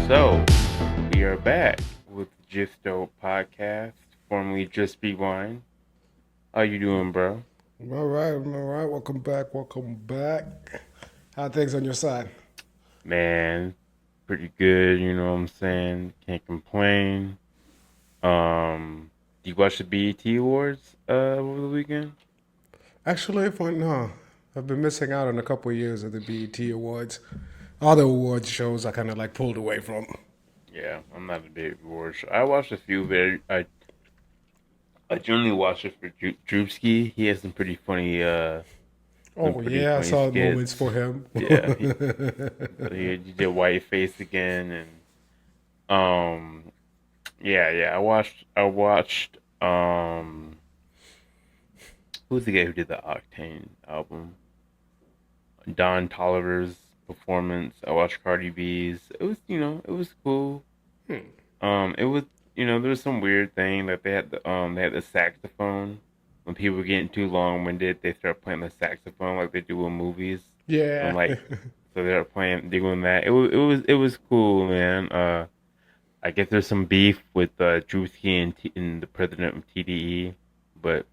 So, we are back with Just Dope Podcast, formerly Just Rewind. How you doing, bro? I'm all right. Welcome back. Welcome back. How are things on your side? Man, pretty good, you know what I'm saying? Can't complain. Do you watch the BET Awards over the weekend? Actually, no. I've been missing out on a couple of years of the BET Awards. Other awards shows I kind of like pulled away from. Yeah, I'm not a big awards. I watched a few, but I generally watch it for Drewski. He has some Oh, pretty yeah, I funny saw moments skits. for him. Yeah, he did Whiteface again, and yeah. I watched who's the guy who did the Octane album? Don Tolliver's performance. I watched Cardi B's. It was cool. It was there was some weird thing that they had the saxophone. When people were getting too long winded, they start playing the saxophone like they do in movies. And Yeah. like so they're doing that. It was cool, man. I guess there's some beef with Drewski and the president of TDE, but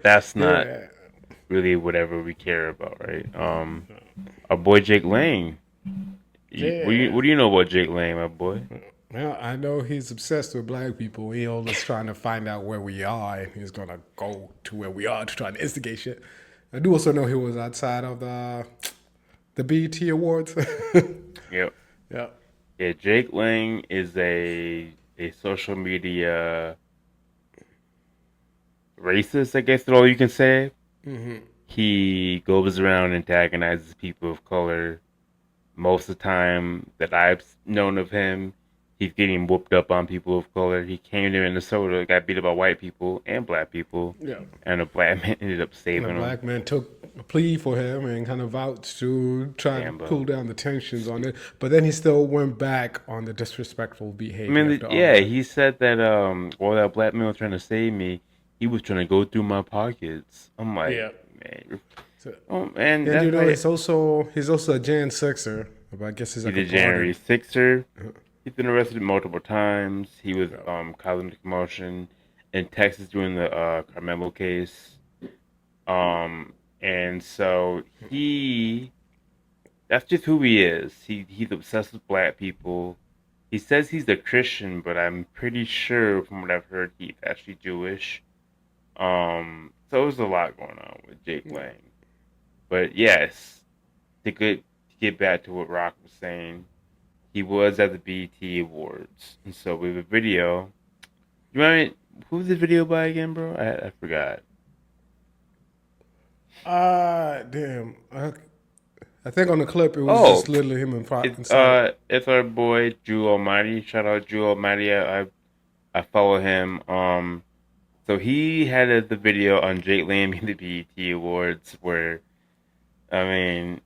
that's not Yeah. really whatever we care about, right? Our boy Jake Lang. Yeah. What do you know about Jake Lang, my boy? Well, I know he's obsessed with black people. He always trying to find out where we are, and he's gonna go to where we are to try to instigate shit. I do also know he was outside of the BET Awards. Yep. Yeah. Yeah, Jake Lang is a social media racist, I guess is all you can say. He goes around antagonizes people of color. Most of the time that I've known of him, he's getting whooped up on people of color. He came to Minnesota, got beat up by white people and black people, Yeah. and a black man ended up And a saving him. black man took a plea for him and kind of vouched to try to cool Dambo. down the tensions on it. But then he still went back on the disrespectful I behavior mean, after all yeah, that. he said that while that black man was trying to save me, he was trying to go through my pockets. I'm like, Yeah. man, So, oh man, and you that's know, like he's also a Jan Sixer. But I guess he's he's like a a January broader. Sixer. He's been arrested multiple times. He was Yeah. causing the commotion in Texas during the Carmelo case. And so that's just who he is. He's obsessed with black people. He says he's a Christian, but I'm pretty sure from what I've heard he's actually Jewish. So there's a lot going on with Jake Lang. But yes, to get back to what Rock was saying, he was at the BET Awards, and so we have a video. You mind? Who's the video by again, bro? I forgot. Damn. I think on the clip it was Oh, just literally him in it's inside. it's our boy Drew Almighty. Shout out Drew Almighty. I follow him. So he had the video on Jake Lamb in the BET Awards where I mean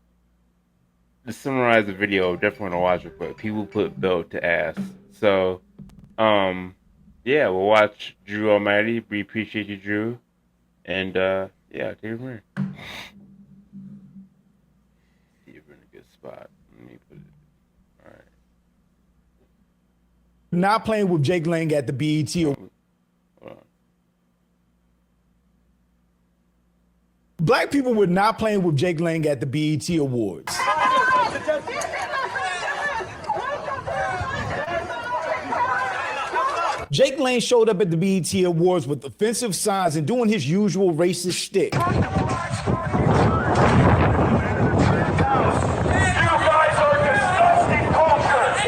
to summarize the video, definitely want to watch it, but people put belt to ass. So um yeah, we'll watch Drew Almighty. We appreciate you, Drew. And yeah, take it from here. See if we're in a good spot. Let me put it. All right. Not playing with Jake Lang at the BET. Hold on. Black people were not playing with Jake Lang at the BET Awards. Jake Lang showed up at the BET Awards with offensive signs and doing his usual racist shtick.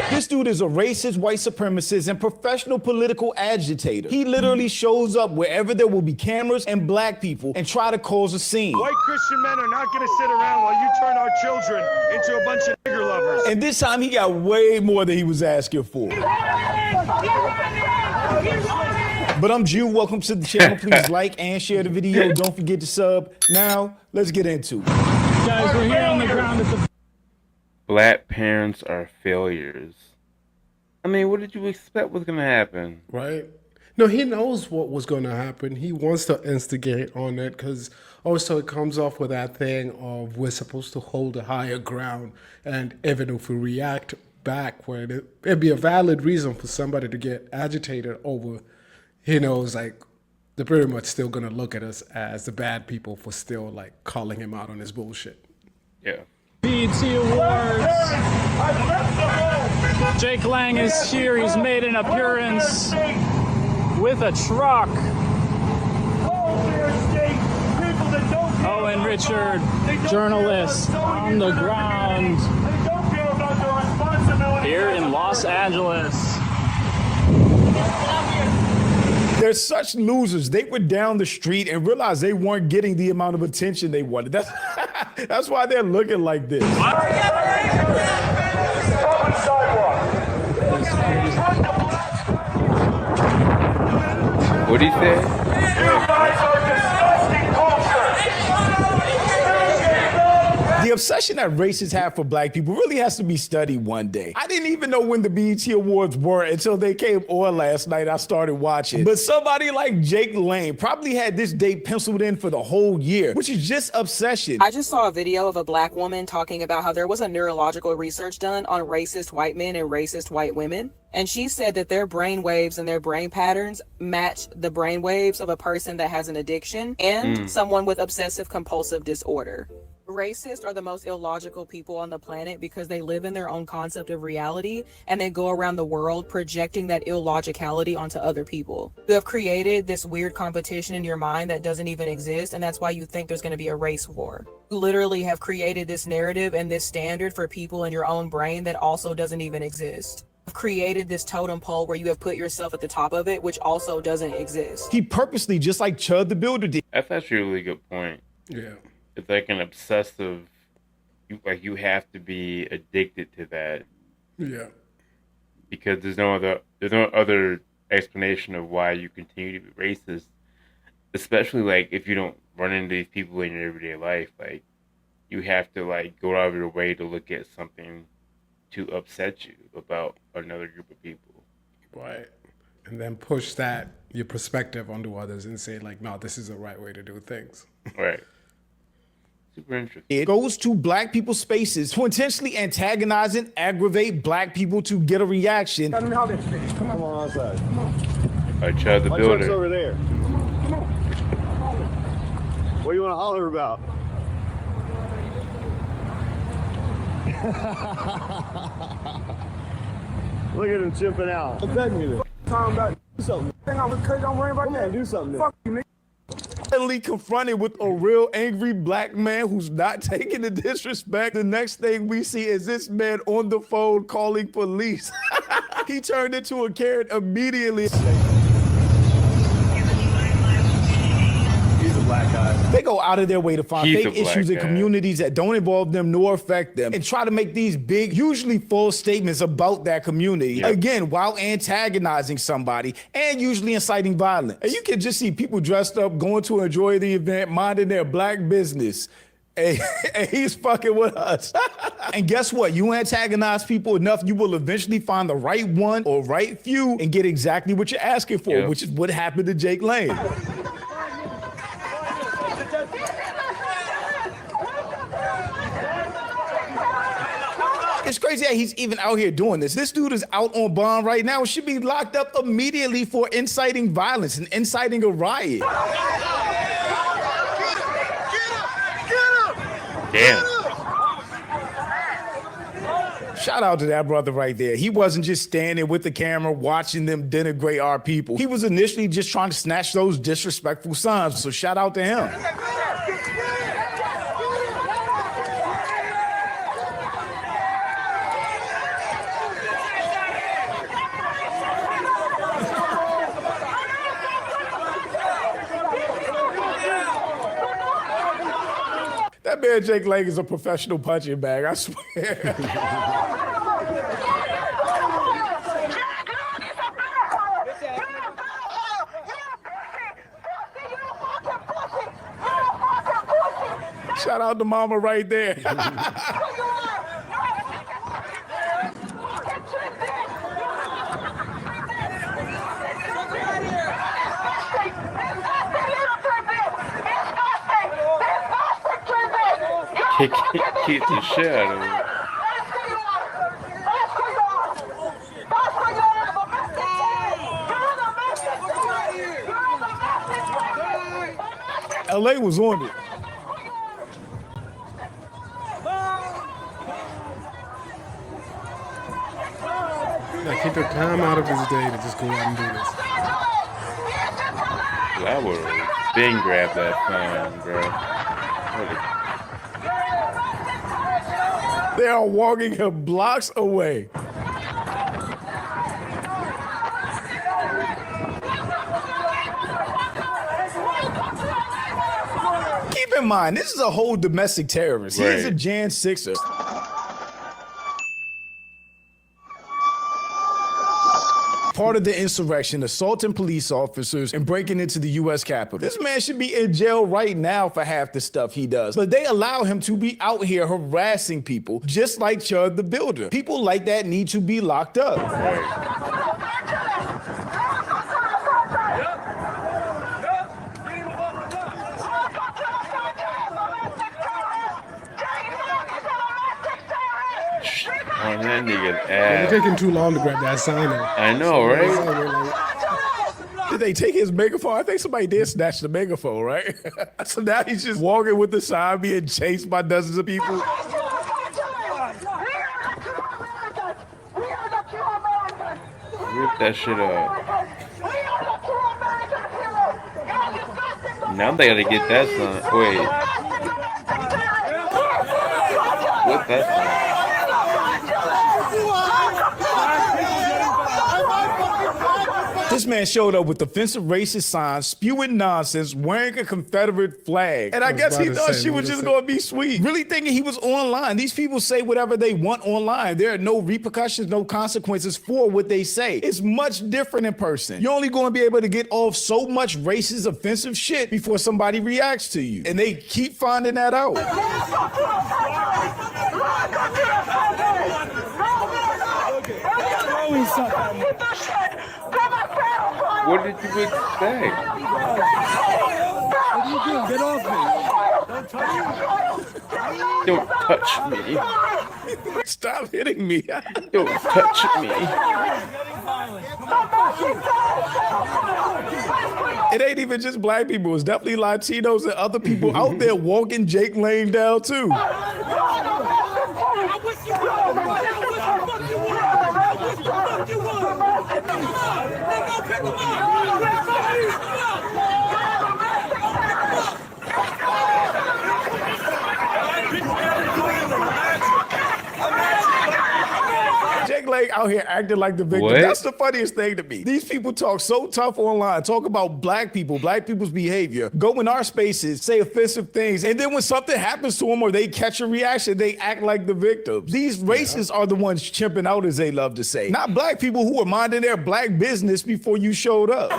This dude is a racist, white supremacist, and professional political agitator. He literally shows up wherever there will be cameras and black people and try to cause a scene. White Christian men are not going to sit around while you turn our children into a bunch of nigger lovers. And this time he got way more than he was asking for. But I'm Jew. Welcome to the channel. Please like and share the video. Don't forget to sub. Now, let's get into it. Guys, we're here on the ground at the Black parents are failures. I mean, what did you expect was gonna happen? Right? No, he knows what was going to happen. He wants to instigate on it because also it comes off with that thing of we're supposed to hold a higher ground, and even if we react back where it'd be a valid reason for somebody to get agitated over, it's like they're pretty much still gonna look at us as the bad people for still like calling him out on his bullshit. Yeah. BTA Awards. Jake Lang is here. He's made an appearance with a truck. Owen Richard, journalist on the ground here in Los Angeles. They're such losers. They were down the street and realized they weren't getting the amount of attention they wanted. That's why they're looking like this. What did he say? The obsession that racists have for black people really has to be studied one day. I didn't even know when the BET Awards were until they came on last night. I started watching. But somebody like Jake Lang probably had this date penciled in for the whole year, which is just obsession. I just saw a video of a black woman talking about how there was a neurological research done on racist white men and racist white women. And she said that their brain waves and their brain patterns match the brain waves of a person that has an addiction and someone with obsessive compulsive disorder. Racists are the most illogical people on the planet because they live in their own concept of reality and they go around the world projecting that illogicality onto other people. You have created this weird competition in your mind that doesn't even exist, and that's why you think there's going to be a race war. You literally have created this narrative and this standard for people in your own brain that also doesn't even exist. You've created this totem pole where you have put yourself at the top of it, which also doesn't exist. He purposely, just like Chud the Builder did. That's actually a really good point. Yeah. It's like an obsessive, you have to be addicted to that. Yeah. Because there's no other explanation of why you continue to be racist. Especially like if you don't run into these people in your everyday life, like you have to like go out of your way to look at something to upset you about another group of people. Right. And then push your perspective onto others and say like, no, this is the right way to do things. Right. Super interesting. It goes to black people's spaces to intentionally antagonize and aggravate black people to get a reaction. Come on outside. Come on. Chud the My Builder. truck's over there. Come on. What do you want to holler about? Look at him chimping out. Talking about do something. I'm worrying about that. Do something. Fuck you, nigga. Suddenly confronted with a real angry black man who's not taking the disrespect. The next thing we see is this man on the phone calling police. He turned into a Karen immediately. He's a black guy. They go out of their way to find He's a fake black issues in guy. communities that don't involve them nor affect them and try to make these big, usually false statements about that community. Yep. Again, while antagonizing somebody and usually inciting violence. And you can just see people dressed up, going to enjoy the event, minding their black business. And he's fucking with us. And guess what? You antagonize people enough, you will eventually find the right one or right few and get exactly what you're asking for, Yep. which is what happened to Jake Lang. It's crazy that he's even out here doing this. This dude is out on bond right now. Should be locked up immediately for inciting violence and inciting a riot. Damn. Shout out to that brother right there. He wasn't just standing with the camera watching them denigrate our people. He was initially just trying to snatch those disrespectful signs. So shout out to him. That man Jake Lang is a professional punching bag, I swear. Shout out to mama right there. Kick the shit out of him. LA was on it. Yeah, keep the time out of his day to just go out and do this. I would have been grabbed that sign, bro. They are walking him blocks away. Keep in mind, this is a whole domestic terrorist. He is a Right. Jan 6er. Part of the insurrection, assaulting police officers and breaking into the U.S. Capitol. This man should be in jail right now for half the stuff he does. But they allow him to be out here harassing people, just like Chud the Builder. People like that need to be locked up. On that nigga's It's ass. taking too long to grab that sign. Though. I know, right? Did they take his megaphone? I think somebody did snatch the megaphone, right? So now he's just walking with the sign being chased by dozens of people. Rip that shit up. Now they gotta get that sign. Wait. What's that sign? This man showed up with offensive racist signs, spewing nonsense, wearing a Confederate flag. And I guess he thought she was just going to be sweet. Really thinking he was online. These people say whatever they want online. There are no repercussions, no consequences for what they say. It's much different in person. You're only going to be able to get off so much racist, offensive shit before somebody reacts to you. And they keep finding that out. What did you expect? Get off me. Don't touch me. Stop hitting me. Don't touch me. It ain't even just black people. It's definitely Latinos and other people out there walking Jake Lane down too. Jake Lane out here acting like the victim. What? That's the funniest thing to me. These people talk so tough online, talk about black people, black people's behavior, go in our spaces, say offensive things, and then when something happens to them or they catch a reaction, they act like the victims. These racists are the ones chimping out, as they love to say. Not black people who were minding their black business before you showed up.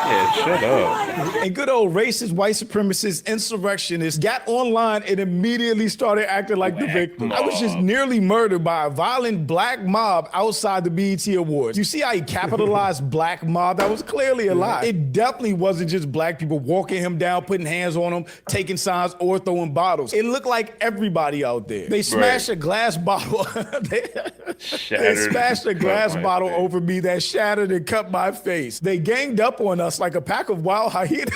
Yeah, shut up. And good old racist, white supremacist, insurrectionists got online and immediately started acting like the victim. I was just nearly murdered by a violent black mob outside the BET Awards. You see how he capitalized black mob? That was clearly a lie. It definitely wasn't just black people walking him down, putting hands on him, taking signs, or throwing bottles. It looked like everybody out there. They smashed a glass bottle. they smashed a glass bottle over me that shattered and cut my face. They ganged up on us like a pack of wild hyenas.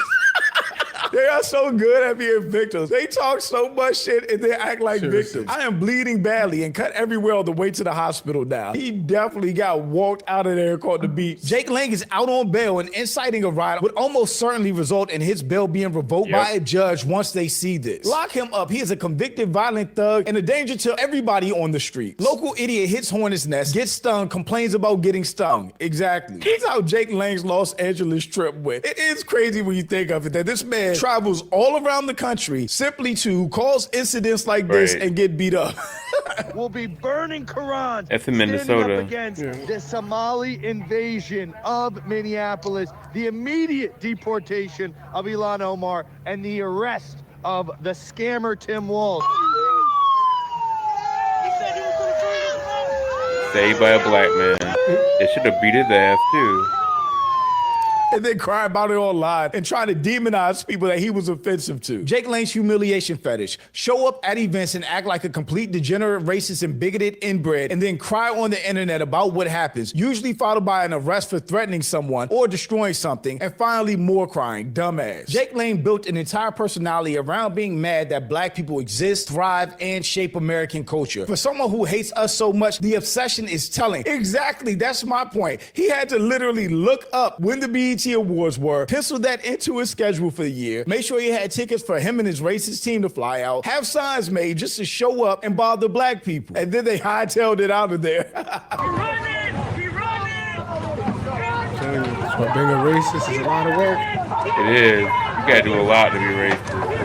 They are so good at being victims. They talk so much shit and they act like victims. I am bleeding badly and cut everywhere on the way to the hospital now. He definitely got walked out of there and caught the beat. Jake Lang is out on bail, and inciting a riot would almost certainly result in his bail being revoked by a judge once they see this. Lock him up. He is a convicted violent thug and a danger to everybody on the street. Local idiot hits hornet's nest, gets stung, complains about getting stung. Exactly. This is how Jake Lang's Los Angeles trip went. It is crazy when you think of it that this man travels all around the country simply to cause incidents like this and get beat up. Will be burning Qurans. That's in standing Minnesota. Up against the Somali invasion of Minneapolis, the immediate deportation of Ilhan Omar, and the arrest of the scammer Tim Walz. Saved by a black man. They should have beat his ass too. and then cry about it online and try to demonize people that he was offensive to. Jake Lane's humiliation fetish: show up at events and act like a complete degenerate, racist, and bigoted inbred, and then cry on the internet about what happens, usually followed by an arrest for threatening someone or destroying something, and finally more crying. Dumbass. Jake Lane built an entire personality around being mad that black people exist, thrive, and shape American culture. For someone who hates us so much, the obsession is telling. Exactly, that's my point. He had to literally look up when the BET Awards were, pencil that into his schedule for the year, make sure he had tickets for him and his racist team to fly out, have signs made just to show up and bother black people. And then they hightailed it out of there. But being a racist is a lot of work. It is. You gotta do a lot to be racist.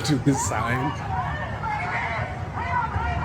To the sign.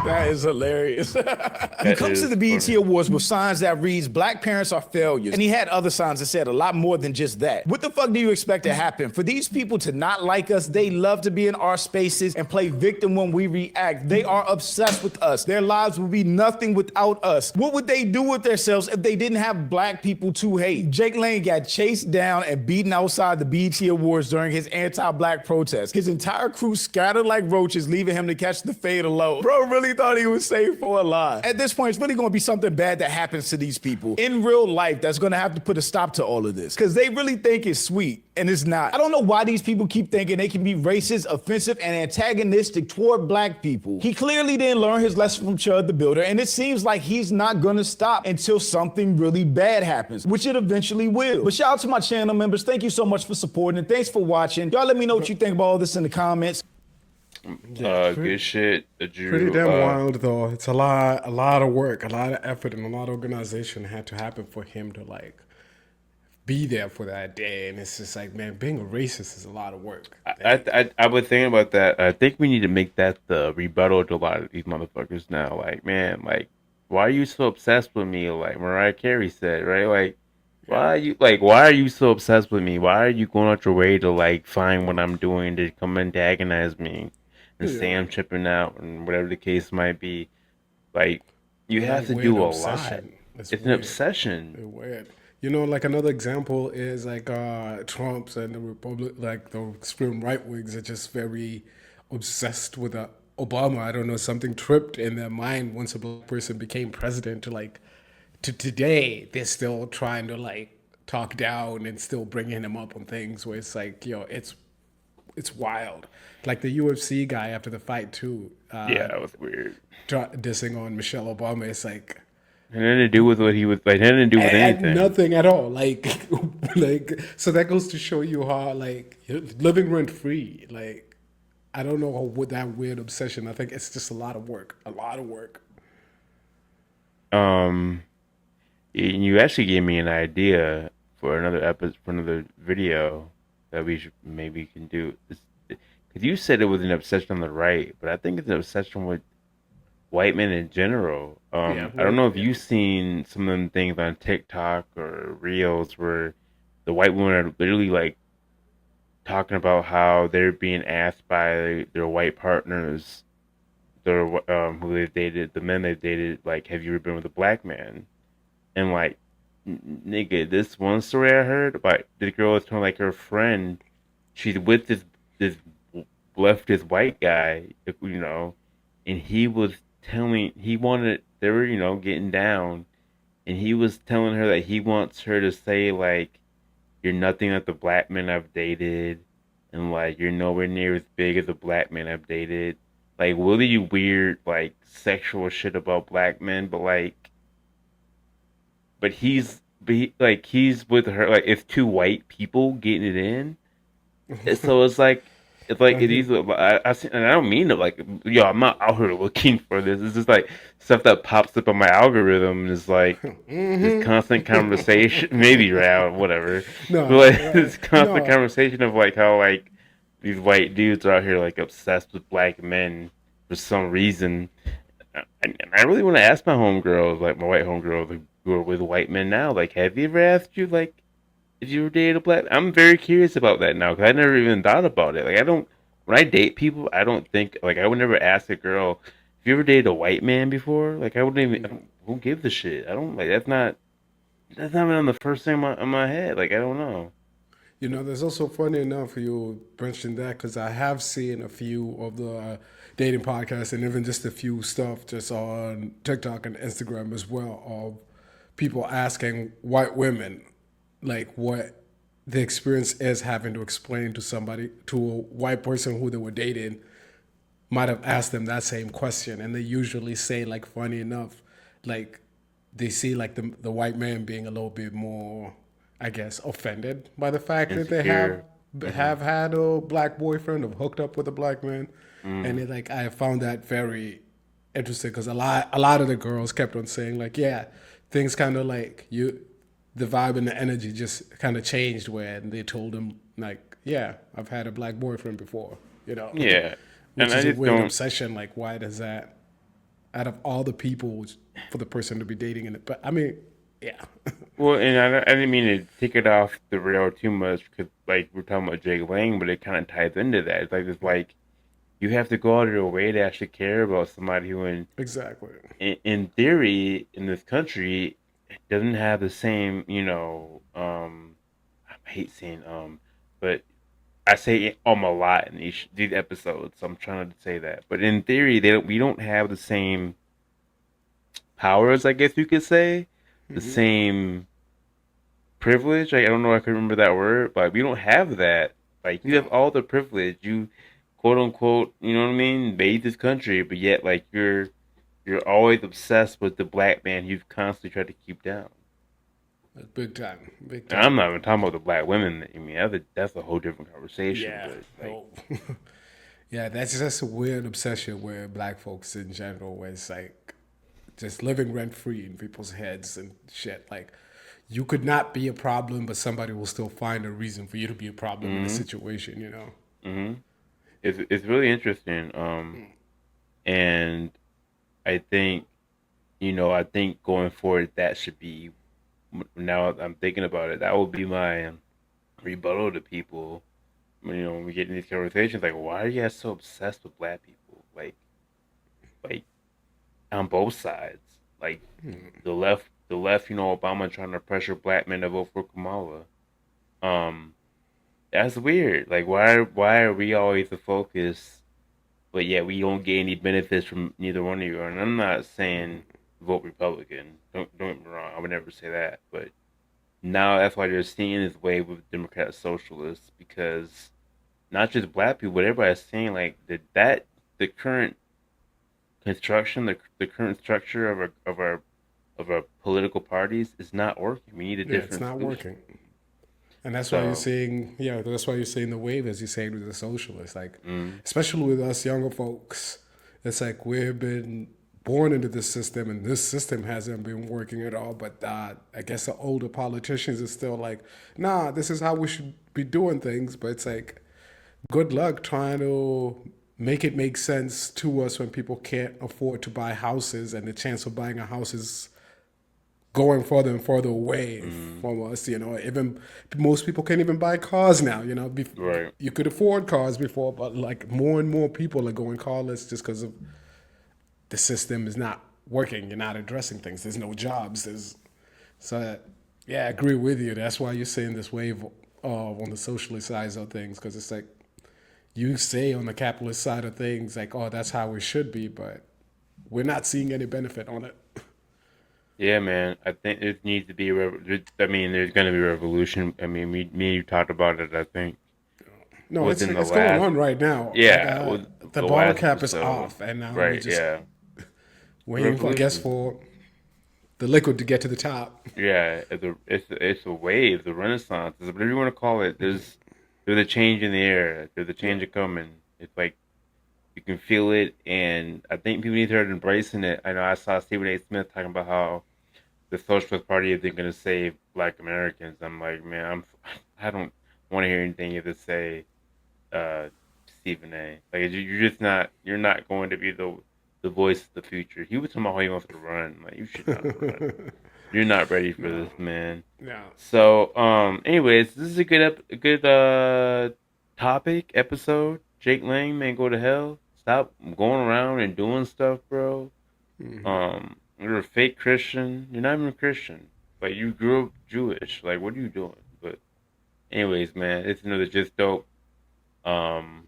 That is hilarious. He comes to the BET Awards with signs that reads, "Black parents are failures." And he had other signs that said a lot more than just that. What the fuck do you expect to happen? For these people to not like us, they love to be in our spaces and play victim when we react. They are obsessed with us. Their lives would be nothing without us. What would they do with themselves if they didn't have black people to hate? Jake Lane got chased down and beaten outside the BET Awards during his anti-black protest. His entire crew scattered like roaches, leaving him to catch the fade alone. Bro really thought he was safe for a lie. At this point, it's really going to be something bad that happens to these people in real life that's going to have to put a stop to all of this, because they really think it's sweet, and it's not. I don't know why these people keep thinking they can be racist, offensive, and antagonistic toward black people. He clearly didn't learn his lesson from Chud the Builder, and it seems like he's not going to stop until something really bad happens, which it eventually will. But shout out to my channel members. Thank you so much for supporting, and thanks for watching. Y'all let me know what you think about all this in the comments. Good shit, Drew. Pretty damn wild though. It's a lot of work, a lot of effort, and a lot of organization had to happen for him to like be there for that day. And it's just like, man, being a racist is a lot of work. I was thinking about that. I think we need to make that the rebuttal to a lot of these motherfuckers now. Like, man, like, why are you so obsessed with me? Like Mariah Carey said, right? Like, why are you so obsessed with me? Why are you going out your way to like find what I'm doing to come antagonize me and say I'm tripping out and whatever the case might be? Like, you have to do a lot. It's an obsession. It's weird. You know, like another example is like Trump's and the Republic, like the extreme right wings are just very obsessed with Obama. I don't know, something tripped in their mind once a black person became president to today, they're still trying to like talk down and still bringing him up on things where it's like, yo, it's wild. Like the UFC guy after the fight too. Yeah, that was weird. Dissing on Michelle Obama. It's like, it had nothing to do with what he was like. It had nothing to do with anything. Nothing at all. Like, so that goes to show you how like you're living rent free. Like, I don't know what that weird obsession. I think it's just a lot of work. A lot of work. You actually gave me an idea for another episode, for another video that we should maybe can do. Because you said it was an obsession on the right, but I think it's an obsession with white men in general. I don't know if you've seen some of them things on TikTok or Reels where the white women are literally like talking about how they're being asked by their white partners, who they've dated, the men they've dated, like, have you ever been with a black man? And like, nigga, this one story I heard about the girl was telling like her friend, she's with this leftist white guy, you know, and he was telling, they were, you know, getting down, and he was telling her that he wants her to say like, you're nothing like the black men I've dated, and like you're nowhere near as big as the black men I've dated. Like really weird, like sexual shit about black men, but he's with her, like it's two white people getting it in. So it's like these. I and I don't mean to like, yo, I'm not out here looking for this. It's just like stuff that pops up on my algorithm is like this constant conversation, maybe right, whatever. But like this constant conversation of like how like these white dudes are out here like obsessed with black men for some reason. And I really want to ask my homegirls, like my white homegirls, like, who are with white men now, like, have you ever asked you, like, if you were dating a black? I'm very curious about that now, because I never even thought about it. Like, when I date people, I don't think, like, I would never ask a girl, you ever dated a white man before? Like I wouldn't even. I don't, who gives a shit? I don't like. That's not even on the first thing in my head. Like I don't know. You know, there's also funny enough you mentioned that because I have seen a few of the dating podcasts and even just a few stuff just on TikTok and Instagram as well of people asking white women like what the experience is having to explain to somebody to a white person who they were dating might have asked them that same question and they usually say like funny enough like they see like the white man being a little bit more I guess offended by the fact that they Insecure. Mm-hmm. have had a black boyfriend or hooked up with a black man and Mm. it, like I found that very interesting because a lot of the girls kept on saying like yeah things kind of like you the vibe and the energy just kind of changed when they told him like yeah I've had a black boyfriend before you know Yeah, and which I is a just weird don't. obsession. Like, why does that, out of all the people, for the person to be dating in it? But I mean, yeah, Well, and I didn't mean to take it off the rail too much because, like, we're talking about Jake Lang, but it kind of ties into that. It's like you have to go out of your way to actually care about somebody who, exactly. in theory, in this country, doesn't have the same, I hate saying but I say a lot in these episodes, so I'm trying to say that. But in theory, we don't have the same powers, I guess you could say, the same privilege. I don't know if I can remember that word, but we don't have that. Like you have No, all the privilege. You quote unquote, you know what I mean, made this country, but yet like you're always obsessed with the black man you've constantly tried to keep down. big time, big And I'm time. not even talking about the black women. I mean, that's a whole different conversation. Yeah, But like, no, yeah, that's just a weird obsession with black folks in general, where it's like just living rent free in people's heads and shit. Like, you could not be a problem, but somebody will still find a reason for you to be a problem in a mm-hmm, situation. You know. mm-hmm. It's really interesting. And I think I think going forward that should be now I'm thinking about it. That would be my rebuttal to people when we get in these conversations. Like, why are you guys so obsessed with black people? Like on both sides. Like the left. Obama trying to pressure black men to vote for Kamala. Um, that's weird. Like, why are we always the focus? But yeah, we don't get any benefits from neither one of you. And I'm not saying vote Republican. Don't get me wrong. I would never say that. But now that's why you're seeing this wave with Democrat socialists because not just black people, but everybody's saying like that the current construction, the current structure of our political parties is not working. We need a Yeah, it's different not solution. working. And that's why you're So, seeing, yeah, that's why you're seeing the wave, as you say, with the socialists. Like, mm, especially with us younger folks, it's like we've been born into this system, and this system hasn't been working at all. But I guess the older politicians are still like, nah, this is how we should be doing things. But it's like, good luck trying to make it make sense to us when people can't afford to buy houses, and the chance of buying a house is going further and further away mm, from us. You know, even most people can't even buy cars now. You know, right. you could afford cars before, but like more and more people are going carless just because of the system is not working. You're not addressing things. There's no jobs. So yeah, I agree with you. That's why you're seeing this wave on the socialist side of things because it's like you say on the capitalist side of things like, oh, that's how it should be, but we're not seeing any benefit on it. Yeah, man. I think it needs to be I mean, there's going to be a revolution. I mean, me and you talked about it. I think No, within the it's going last, on right now. Like yeah, with the the bottle last cap is episode. off, and now we Right. just Yeah. A waiting for I guess revolution. for the liquid to get to the top. Yeah. It's a wave, the Renaissance, whatever you want to call it. There's a change in the air. There's a Yeah, change coming. It's like you can feel it, and I think people need to start embracing it. I know I saw Stephen A. Smith talking about how the Socialist Party isn't going to save Black Americans. I'm like, man, I don't want to hear anything you have to say, uh, Stephen A. Like you're not going to be the voice of the future. He was talking about how he wants to run. Like you should not run. You're not ready for no, this, man. no. So, anyways, this is a good topic episode. Jake Lang, man, go to hell. Stop going around and doing stuff, bro. You're a fake Christian. You're not even a Christian, but you grew up Jewish. Like, what are you doing? But anyways, man, it's another just dope. Um,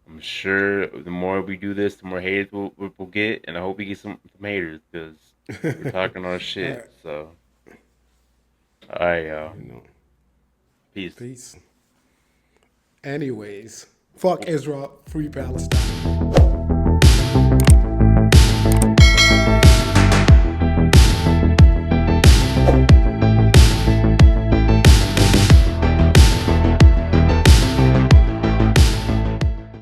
I'm sure the more we do this, the more haters we'll get, and I hope we get some haters because we're talking our shit. So, all right, y'all. You know, Peace. peace. Anyways, fuck Israel, free Palestine.